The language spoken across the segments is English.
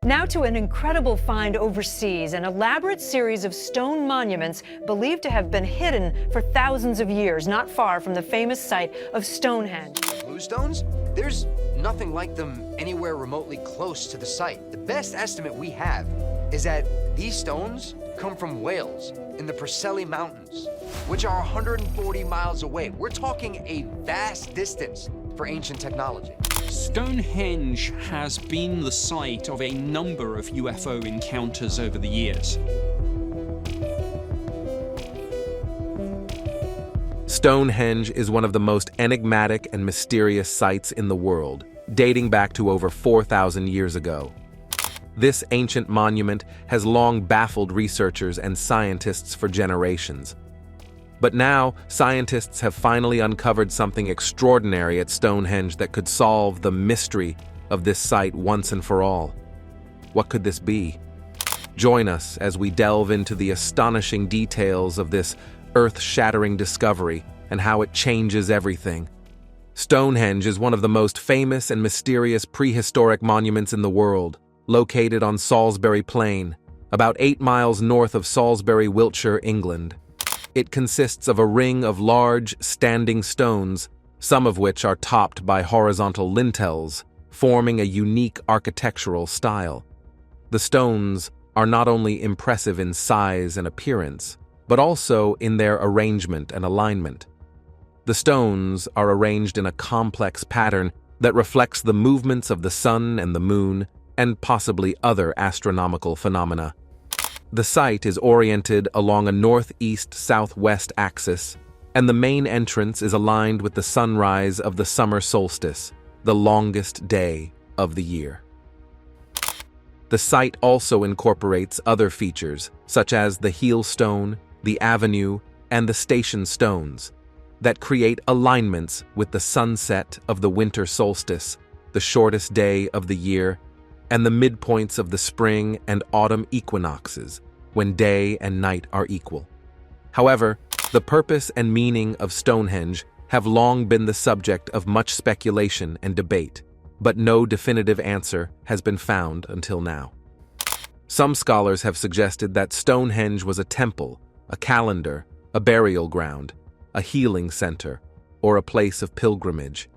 Now to an incredible find overseas, an elaborate series of stone monuments believed to have been hidden for thousands of years, not far from the famous site of Stonehenge. Blue stones? There's nothing like them anywhere remotely close to the site. The best estimate we have is that these stones come from Wales in the Preseli Mountains, which are 140 miles away. We're talking a vast distance for ancient technology. Stonehenge has been the site of a number of UFO encounters over the years. Stonehenge is one of the most enigmatic and mysterious sites in the world, dating back to over 4,000 years ago. This ancient monument has long baffled researchers and scientists for generations. But now, scientists have finally uncovered something extraordinary at Stonehenge that could solve the mystery of this site once and for all. What could this be? Join us as we delve into the astonishing details of this earth-shattering discovery and how it changes everything. Stonehenge is one of the most famous and mysterious prehistoric monuments in the world, located on Salisbury Plain, about 8 miles north of Salisbury, Wiltshire, England. It consists of a ring of large, standing stones, some of which are topped by horizontal lintels, forming a unique architectural style. The stones are not only impressive in size and appearance, but also in their arrangement and alignment. The stones are arranged in a complex pattern that reflects the movements of the sun and the moon, and possibly other astronomical phenomena. The site is oriented along a northeast-southwest axis, and the main entrance is aligned with the sunrise of the summer solstice, the longest day of the year. The site also incorporates other features, such as the heel stone, the avenue, and the station stones, that create alignments with the sunset of the winter solstice, the shortest day of the year, and the midpoints of the spring and autumn equinoxes, when day and night are equal. However, the purpose and meaning of Stonehenge have long been the subject of much speculation and debate, but no definitive answer has been found until now. Some scholars have suggested that Stonehenge was a temple, a calendar, a burial ground, a healing center, or a place of pilgrimage.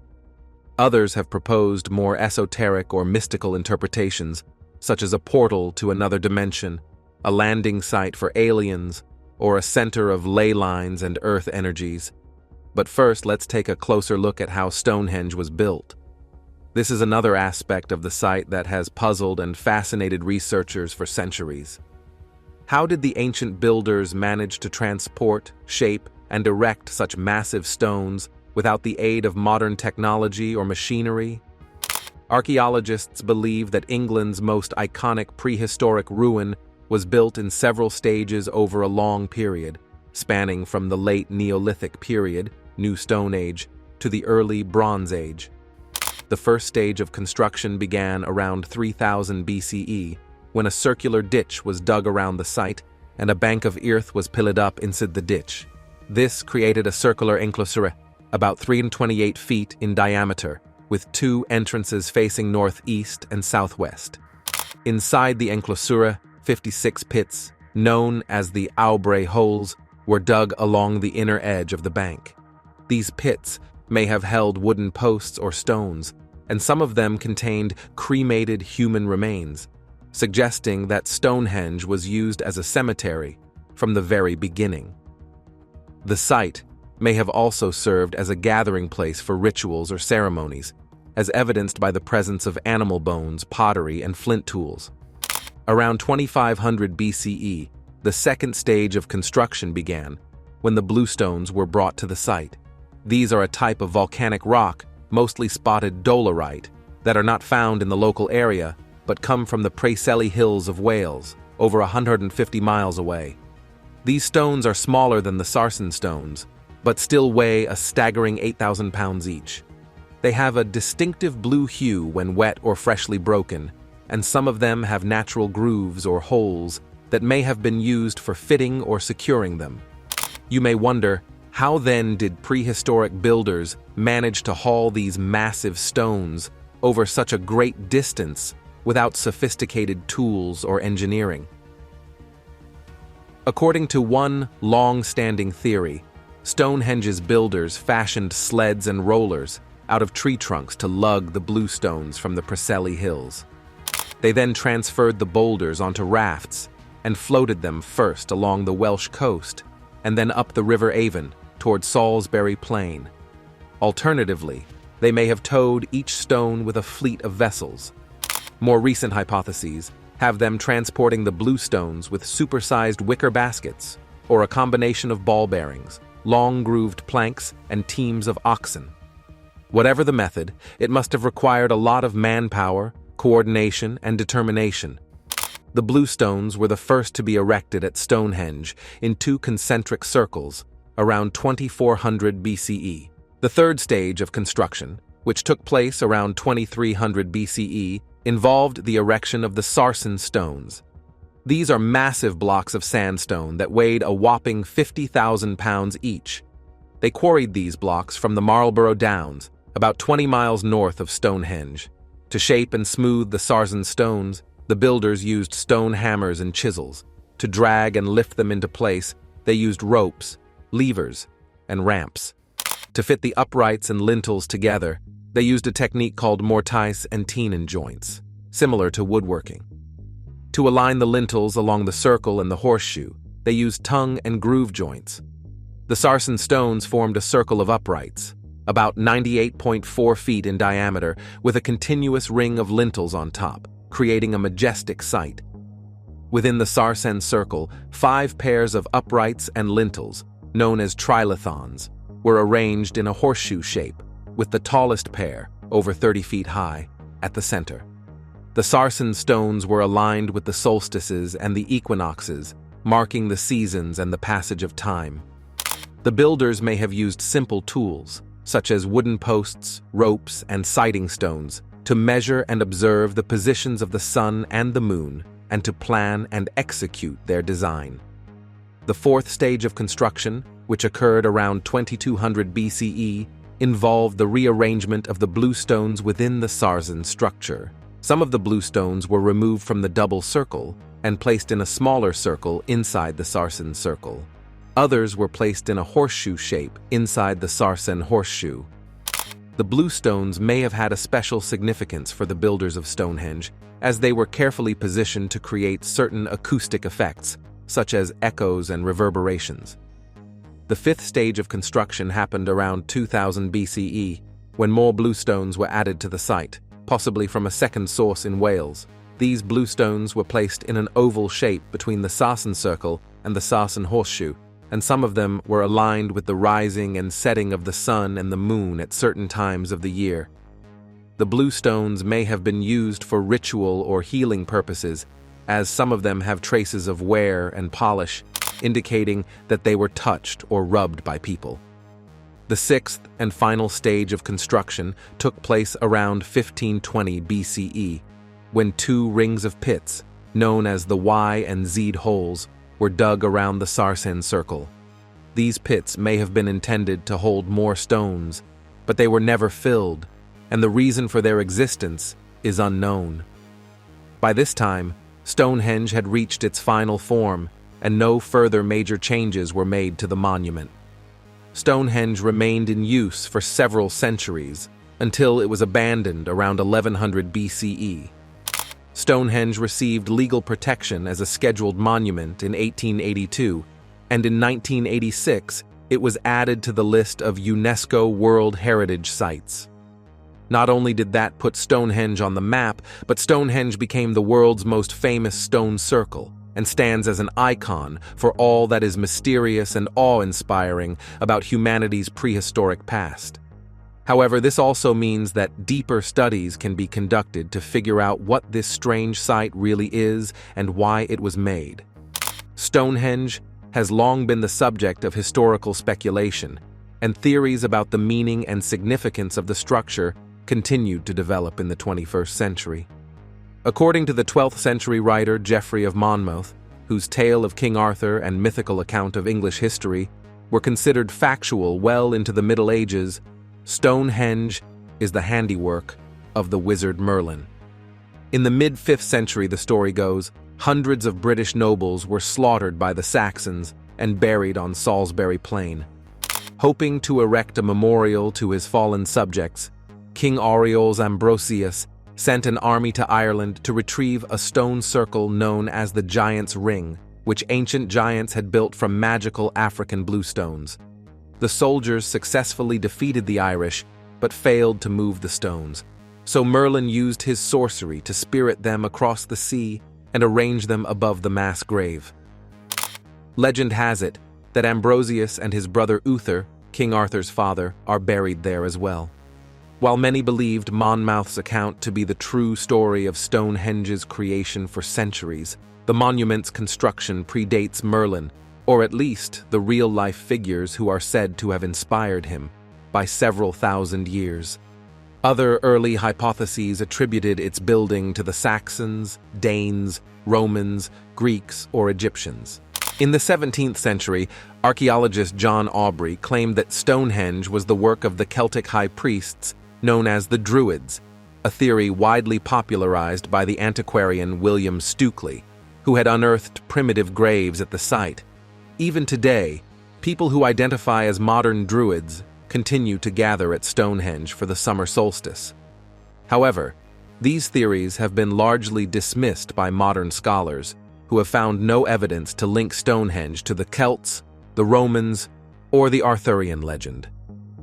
Others have proposed more esoteric or mystical interpretations, such as a portal to another dimension, a landing site for aliens, or a center of ley lines and earth energies. But first, let's take a closer look at how Stonehenge was built. This is another aspect of the site that has puzzled and fascinated researchers for centuries. How did the ancient builders manage to transport, shape, and erect such massive stones without the aid of modern technology or machinery? Archaeologists believe that England's most iconic prehistoric ruin was built in several stages over a long period, spanning from the late Neolithic period, New Stone Age, to the early Bronze Age. The first stage of construction began around 3000 BCE, when a circular ditch was dug around the site and a bank of earth was pilled up inside the ditch. This created a circular enclosure, about 328 feet in diameter, with 2 entrances facing northeast and southwest. Inside the enclosure, 56 pits, known as the Aubrey holes, were dug along the inner edge of the bank. These pits may have held wooden posts or stones, and some of them contained cremated human remains, suggesting that Stonehenge was used as a cemetery from the very beginning. The site may have also served as a gathering place for rituals or ceremonies, as evidenced by the presence of animal bones, pottery, and flint tools. Around 2500 BCE, the second stage of construction began, when the bluestones were brought to the site. These are a type of volcanic rock, mostly spotted dolerite, that are not found in the local area, but come from the Preseli Hills of Wales, over 150 miles away. These stones are smaller than the Sarsen stones, but still weigh a staggering 8,000 pounds each. They have a distinctive blue hue when wet or freshly broken, and some of them have natural grooves or holes that may have been used for fitting or securing them. You may wonder, how then did prehistoric builders manage to haul these massive stones over such a great distance without sophisticated tools or engineering. According to one long-standing theory, Stonehenge's builders fashioned sleds and rollers out of tree trunks to lug the bluestones from the Preseli Hills. They then transferred the boulders onto rafts and floated them first along the Welsh coast and then up the River Avon toward Salisbury Plain. Alternatively, they may have towed each stone with a fleet of vessels. More recent hypotheses have them transporting the bluestones with supersized wicker baskets or a combination of ball bearings, long-grooved planks, and teams of oxen. Whatever the method, it must have required a lot of manpower, coordination, and determination. The bluestones were the first to be erected at Stonehenge in two concentric circles around 2400 BCE. The third stage of construction, which took place around 2300 BCE, involved the erection of the Sarsen stones. These are massive blocks of sandstone that weighed a whopping 50,000 pounds each. They quarried these blocks from the Marlborough Downs, about 20 miles north of Stonehenge. To shape and smooth the Sarsen stones, the builders used stone hammers and chisels. To drag and lift them into place, they used ropes, levers, and ramps. To fit the uprights and lintels together, they used a technique called mortise and tenon joints, similar to woodworking. To align the lintels along the circle and the horseshoe, they used tongue and groove joints. The Sarsen stones formed a circle of uprights, about 98.4 feet in diameter, with a continuous ring of lintels on top, creating a majestic sight. Within the Sarsen circle, 5 pairs of uprights and lintels, known as trilithons, were arranged in a horseshoe shape, with the tallest pair, over 30 feet high, at the center. The Sarsen stones were aligned with the solstices and the equinoxes, marking the seasons and the passage of time. The builders may have used simple tools, such as wooden posts, ropes, and sighting stones, to measure and observe the positions of the sun and the moon, and to plan and execute their design. The fourth stage of construction, which occurred around 2200 BCE, involved the rearrangement of the bluestones within the Sarsen structure. Some of the bluestones were removed from the double circle and placed in a smaller circle inside the Sarsen circle. Others were placed in a horseshoe shape inside the Sarsen horseshoe. The bluestones may have had a special significance for the builders of Stonehenge, as they were carefully positioned to create certain acoustic effects, such as echoes and reverberations. The fifth stage of construction happened around 2000 BCE, when more bluestones were added to the site, possibly from a second source in Wales. These bluestones were placed in an oval shape between the Sarsen circle and the Sarsen horseshoe, and some of them were aligned with the rising and setting of the sun and the moon at certain times of the year. The bluestones may have been used for ritual or healing purposes, as some of them have traces of wear and polish, indicating that they were touched or rubbed by people. The sixth and final stage of construction took place around 1520 BCE, when 2 rings of pits, known as the Y and Z holes, were dug around the Sarsen circle. These pits may have been intended to hold more stones, but they were never filled, and the reason for their existence is unknown. By this time, Stonehenge had reached its final form, and no further major changes were made to the monument. Stonehenge remained in use for several centuries, until it was abandoned around 1100 BCE. Stonehenge received legal protection as a scheduled monument in 1882, and in 1986 it was added to the list of UNESCO World Heritage Sites. Not only did that put Stonehenge on the map, but Stonehenge became the world's most famous stone circle, and stands as an icon for all that is mysterious and awe-inspiring about humanity's prehistoric past. However, this also means that deeper studies can be conducted to figure out what this strange site really is and why it was made. Stonehenge has long been the subject of historical speculation, and theories about the meaning and significance of the structure continued to develop in the 21st century. According to the 12th century writer Geoffrey of Monmouth, whose tale of King Arthur and mythical account of English history were considered factual well into the Middle Ages, Stonehenge is the handiwork of the wizard Merlin. In the mid-5th century, the story goes, hundreds of British nobles were slaughtered by the Saxons and buried on Salisbury Plain. Hoping to erect a memorial to his fallen subjects, King Aureolus Ambrosius sent an army to Ireland to retrieve a stone circle known as the Giant's Ring, which ancient giants had built from magical African bluestones. The soldiers successfully defeated the Irish, but failed to move the stones. So Merlin used his sorcery to spirit them across the sea and arrange them above the mass grave. Legend has it that Ambrosius and his brother Uther, King Arthur's father, are buried there as well. While many believed Monmouth's account to be the true story of Stonehenge's creation for centuries, the monument's construction predates Merlin, or at least the real-life figures who are said to have inspired him, by several thousand years. Other early hypotheses attributed its building to the Saxons, Danes, Romans, Greeks, or Egyptians. In the 17th century, archaeologist John Aubrey claimed that Stonehenge was the work of the Celtic high priests known as the Druids, a theory widely popularized by the antiquarian William Stukeley, who had unearthed primitive graves at the site. Even today, people who identify as modern Druids continue to gather at Stonehenge for the summer solstice. However, these theories have been largely dismissed by modern scholars, who have found no evidence to link Stonehenge to the Celts, the Romans, or the Arthurian legend.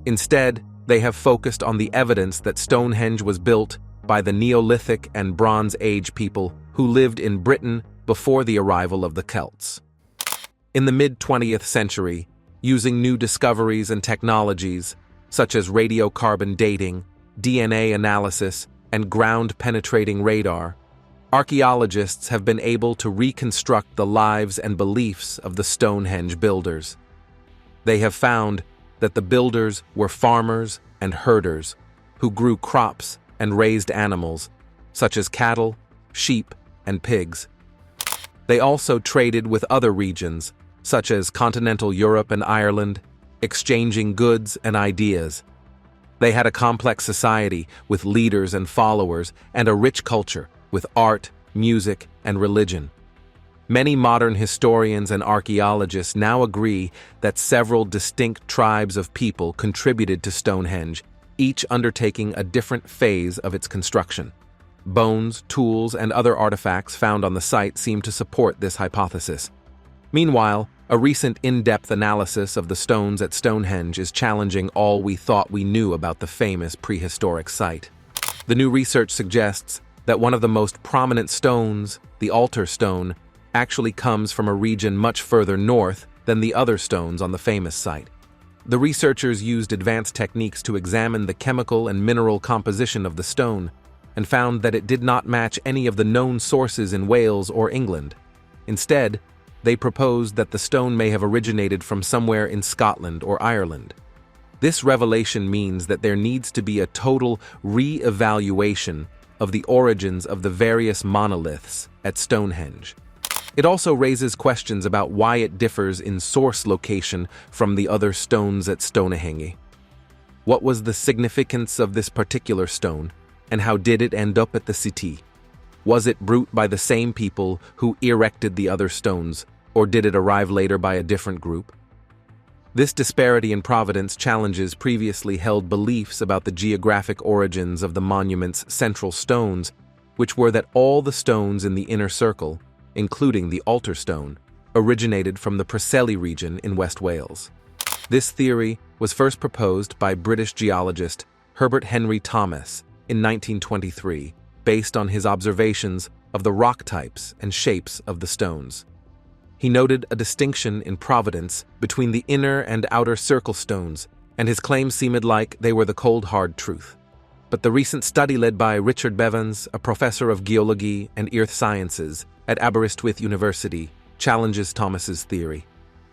Instead, they have focused on the evidence that Stonehenge was built by the Neolithic and Bronze Age people who lived in Britain before the arrival of the Celts. In the mid-20th century, using new discoveries and technologies, such as radiocarbon dating, DNA analysis, and ground-penetrating radar, archaeologists have been able to reconstruct the lives and beliefs of the Stonehenge builders. They have found that the builders were farmers and herders who grew crops and raised animals, such as cattle, sheep, and pigs. They also traded with other regions, such as continental Europe and Ireland, exchanging goods and ideas. They had a complex society with leaders and followers, and a rich culture with art, music, and religion. Many modern historians and archaeologists now agree that several distinct tribes of people contributed to Stonehenge, each undertaking a different phase of its construction. Bones, tools, and other artifacts found on the site seem to support this hypothesis. Meanwhile, a recent in-depth analysis of the stones at Stonehenge is challenging all we thought we knew about the famous prehistoric site. The new research suggests that one of the most prominent stones, the altar stone, actually comes from a region much further north than the other stones on the famous site. The researchers used advanced techniques to examine the chemical and mineral composition of the stone and found that it did not match any of the known sources in Wales or England. Instead, they proposed that the stone may have originated from somewhere in Scotland or Ireland. This revelation means that there needs to be a total re-evaluation of the origins of the various monoliths at Stonehenge. It also raises questions about why it differs in source location from the other stones at Stonehenge. What was the significance of this particular stone, and how did it end up at the city? Was it brought by the same people who erected the other stones, or did it arrive later by a different group? This disparity in provenance challenges previously held beliefs about the geographic origins of the monument's central stones, which were that all the stones in the inner circle, including the altar stone, originated from the Preseli region in West Wales. This theory was first proposed by British geologist Herbert Henry Thomas in 1923, based on his observations of the rock types and shapes of the stones. He noted a distinction in provenance between the inner and outer circle stones, and his claims seemed like they were the cold, hard truth. But the recent study led by Richard Bevans, a professor of geology and earth sciences at Aberystwyth University, challenges Thomas's theory.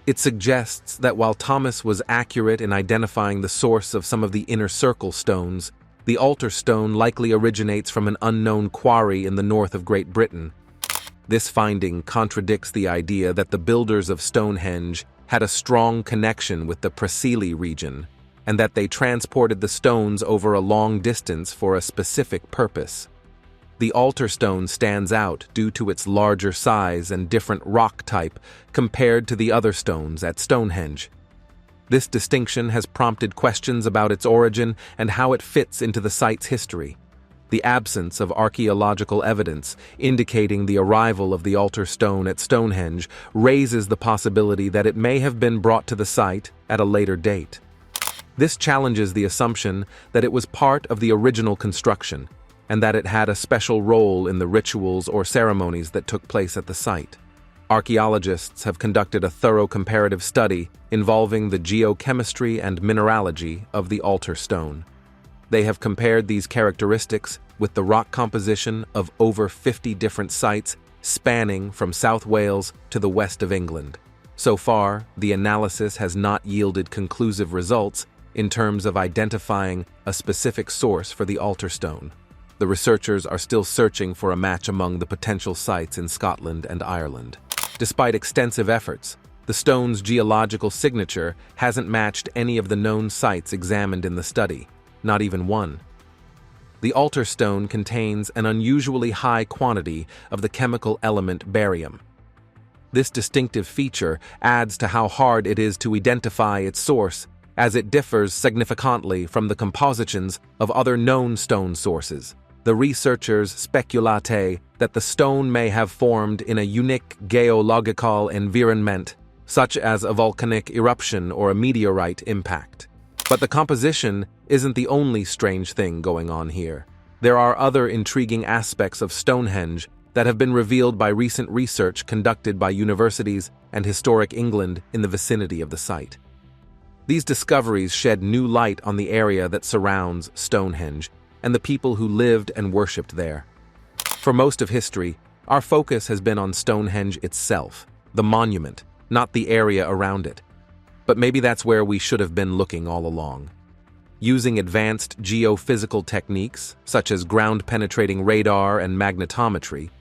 It suggests that while Thomas was accurate in identifying the source of some of the inner circle stones, the altar stone likely originates from an unknown quarry in the north of Great Britain. This finding contradicts the idea that the builders of Stonehenge had a strong connection with the Preseli region, and that they transported the stones over a long distance for a specific purpose. The altar stone stands out due to its larger size and different rock type compared to the other stones at Stonehenge. This distinction has prompted questions about its origin and how it fits into the site's history. The absence of archaeological evidence indicating the arrival of the altar stone at Stonehenge raises the possibility that it may have been brought to the site at a later date. This challenges the assumption that it was part of the original construction and that it had a special role in the rituals or ceremonies that took place at the site. Archaeologists have conducted a thorough comparative study involving the geochemistry and mineralogy of the altar stone. They have compared these characteristics with the rock composition of over 50 different sites spanning from South Wales to the west of England. So far, the analysis has not yielded conclusive results in terms of identifying a specific source for the altar stone. The researchers are still searching for a match among the potential sites in Scotland and Ireland. Despite extensive efforts, the stone's geological signature hasn't matched any of the known sites examined in the study, not even one. The altar stone contains an unusually high quantity of the chemical element barium. This distinctive feature adds to how hard it is to identify its source, as it differs significantly from the compositions of other known stone sources. The researchers speculate that the stone may have formed in a unique geological environment, such as a volcanic eruption or a meteorite impact. But the composition isn't the only strange thing going on here. There are other intriguing aspects of Stonehenge that have been revealed by recent research conducted by universities and historic England in the vicinity of the site. These discoveries shed new light on the area that surrounds Stonehenge and the people who lived and worshipped there. For most of history, our focus has been on Stonehenge itself, the monument, not the area around it. But maybe that's where we should have been looking all along. Using advanced geophysical techniques, such as ground-penetrating radar and magnetometry,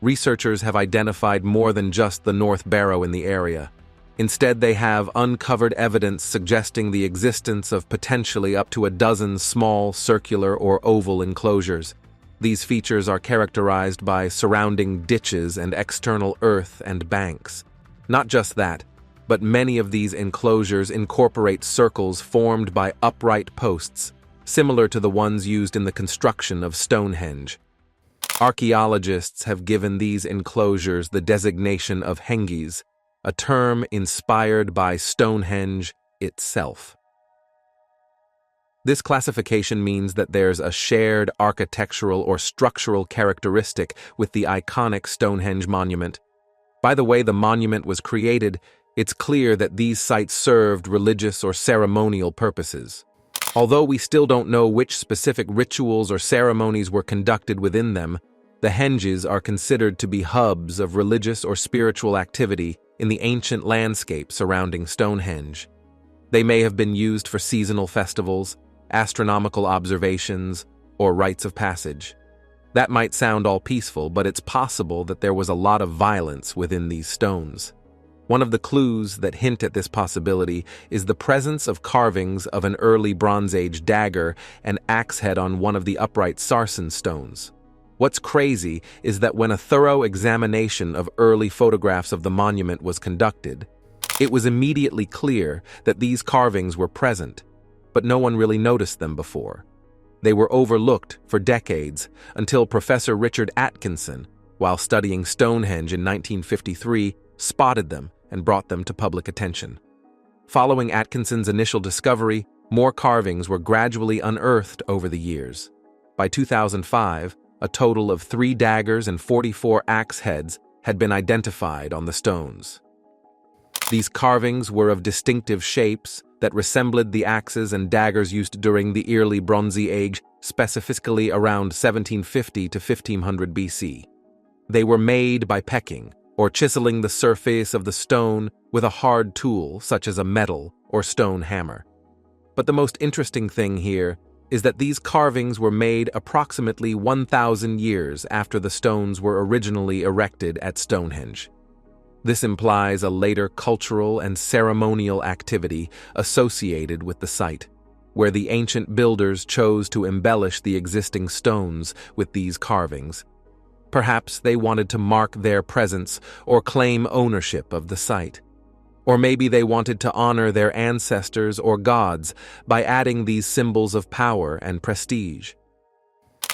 researchers have identified more than just the North Barrow in the area. Instead, they have uncovered evidence suggesting the existence of potentially up to a dozen small, circular, or oval enclosures. These features are characterized by surrounding ditches and external earth and banks. Not just that, but many of these enclosures incorporate circles formed by upright posts, similar to the ones used in the construction of Stonehenge. Archaeologists have given these enclosures the designation of henges, a term inspired by Stonehenge itself. This classification means that there's a shared architectural or structural characteristic with the iconic Stonehenge monument. By the way the monument was created, it's clear that these sites served religious or ceremonial purposes. Although we still don't know which specific rituals or ceremonies were conducted within them, the henges are considered to be hubs of religious or spiritual activity in the ancient landscape surrounding Stonehenge. They may have been used for seasonal festivals, astronomical observations, or rites of passage. That might sound all peaceful, but it's possible that there was a lot of violence within these stones. One of the clues that hint at this possibility is the presence of carvings of an early Bronze Age dagger and axe head on one of the upright Sarsen stones. What's crazy is that when a thorough examination of early photographs of the monument was conducted, it was immediately clear that these carvings were present, but no one really noticed them before. They were overlooked for decades until Professor Richard Atkinson, while studying Stonehenge in 1953, spotted them and brought them to public attention. Following Atkinson's initial discovery, more carvings were gradually unearthed over the years. By 2005, a total of 3 daggers and 44 axe heads had been identified on the stones. These carvings were of distinctive shapes that resembled the axes and daggers used during the early Bronze Age, specifically around 1750 to 1500 BC. They were made by pecking, or chiseling the surface of the stone with a hard tool such as a metal or stone hammer. But the most interesting thing here is that these carvings were made approximately 1,000 years after the stones were originally erected at Stonehenge. This implies a later cultural and ceremonial activity associated with the site. where the ancient builders chose to embellish the existing stones with these carvings. Perhaps they wanted to mark their presence or claim ownership of the site. Or maybe they wanted to honor their ancestors or gods by adding these symbols of power and prestige.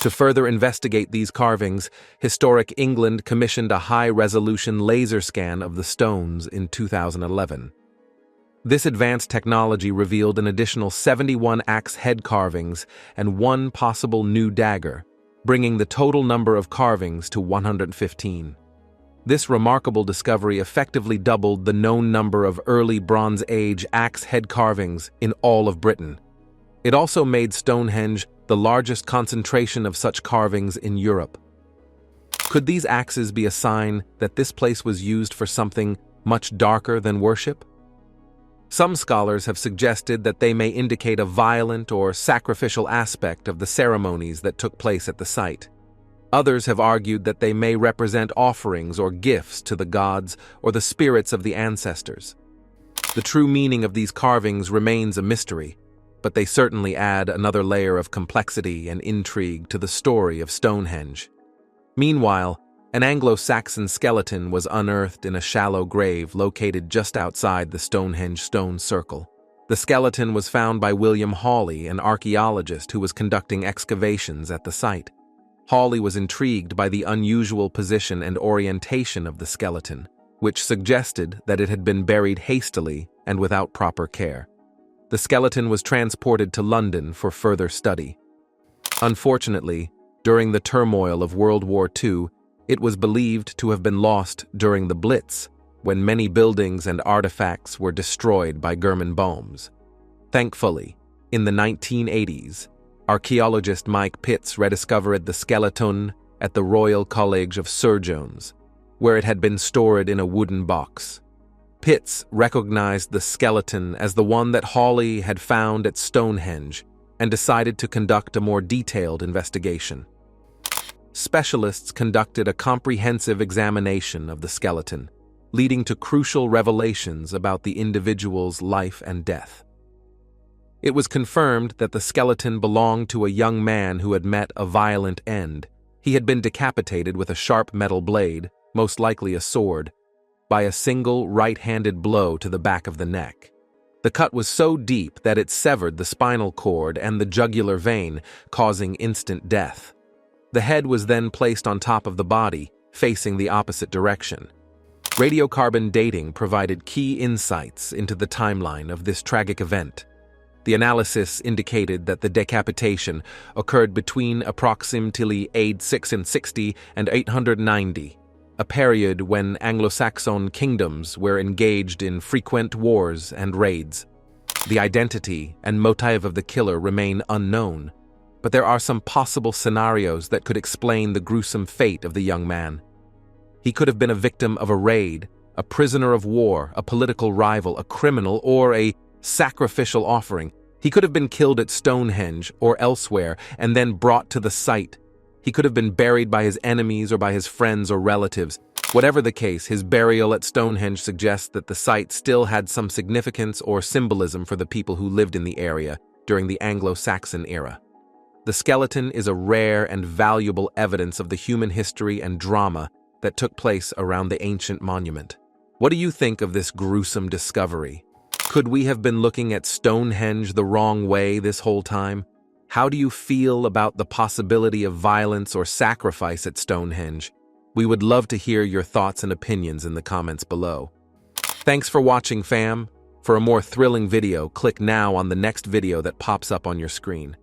To further investigate these carvings, Historic England commissioned a high-resolution laser scan of the stones in 2011. This advanced technology revealed an additional 71 axe head carvings and one possible new dagger, bringing the total number of carvings to 115. This remarkable discovery effectively doubled the known number of early Bronze Age axe head carvings in all of Britain. It also made Stonehenge the largest concentration of such carvings in Europe. Could these axes be a sign that this place was used for something much darker than worship? Some scholars have suggested that they may indicate a violent or sacrificial aspect of the ceremonies that took place at the site. Others have argued that they may represent offerings or gifts to the gods or the spirits of the ancestors. The true meaning of these carvings remains a mystery, but they certainly add another layer of complexity and intrigue to the story of Stonehenge. Meanwhile, an Anglo-Saxon skeleton was unearthed in a shallow grave located just outside the Stonehenge stone circle. The skeleton was found by William Hawley, an archaeologist who was conducting excavations at the site. Hawley was intrigued by the unusual position and orientation of the skeleton, which suggested that it had been buried hastily and without proper care. The skeleton was transported to London for further study. Unfortunately, during the turmoil of World War II, it was believed to have been lost during the Blitz, when many buildings and artifacts were destroyed by German bombs. Thankfully, in the 1980s, archaeologist Mike Pitts rediscovered the skeleton at the Royal College of Surgeons, where it had been stored in a wooden box. Pitts recognized the skeleton as the one that Hawley had found at Stonehenge and decided to conduct a more detailed investigation. Specialists conducted a comprehensive examination of the skeleton, leading to crucial revelations about the individual's life and death. It was confirmed that the skeleton belonged to a young man who had met a violent end. He had been decapitated with a sharp metal blade, most likely a sword, by a single right-handed blow to the back of the neck. The cut was so deep that it severed the spinal cord and the jugular vein, causing instant death. The head was then placed on top of the body, facing the opposite direction. Radiocarbon dating provided key insights into the timeline of this tragic event. The analysis indicated that the decapitation occurred between approximately AD 660 and 890, a period when Anglo-Saxon kingdoms were engaged in frequent wars and raids. The identity and motive of the killer remain unknown, but there are some possible scenarios that could explain the gruesome fate of the young man. He could have been a victim of a raid, a prisoner of war, a political rival, a criminal, or a sacrificial offering. He could have been killed at Stonehenge or elsewhere and then brought to the site. He could have been buried by his enemies or by his friends or relatives. Whatever the case, his burial at Stonehenge suggests that the site still had some significance or symbolism for the people who lived in the area during the Anglo-Saxon era. The skeleton is a rare and valuable evidence of the human history and drama that took place around the ancient monument. What do you think of this gruesome discovery? Could we have been looking at Stonehenge the wrong way this whole time? How do you feel about the possibility of violence or sacrifice at Stonehenge? We would love to hear your thoughts and opinions in the comments below. Thanks for watching, fam. For a more thrilling video, click now on the next video that pops up on your screen.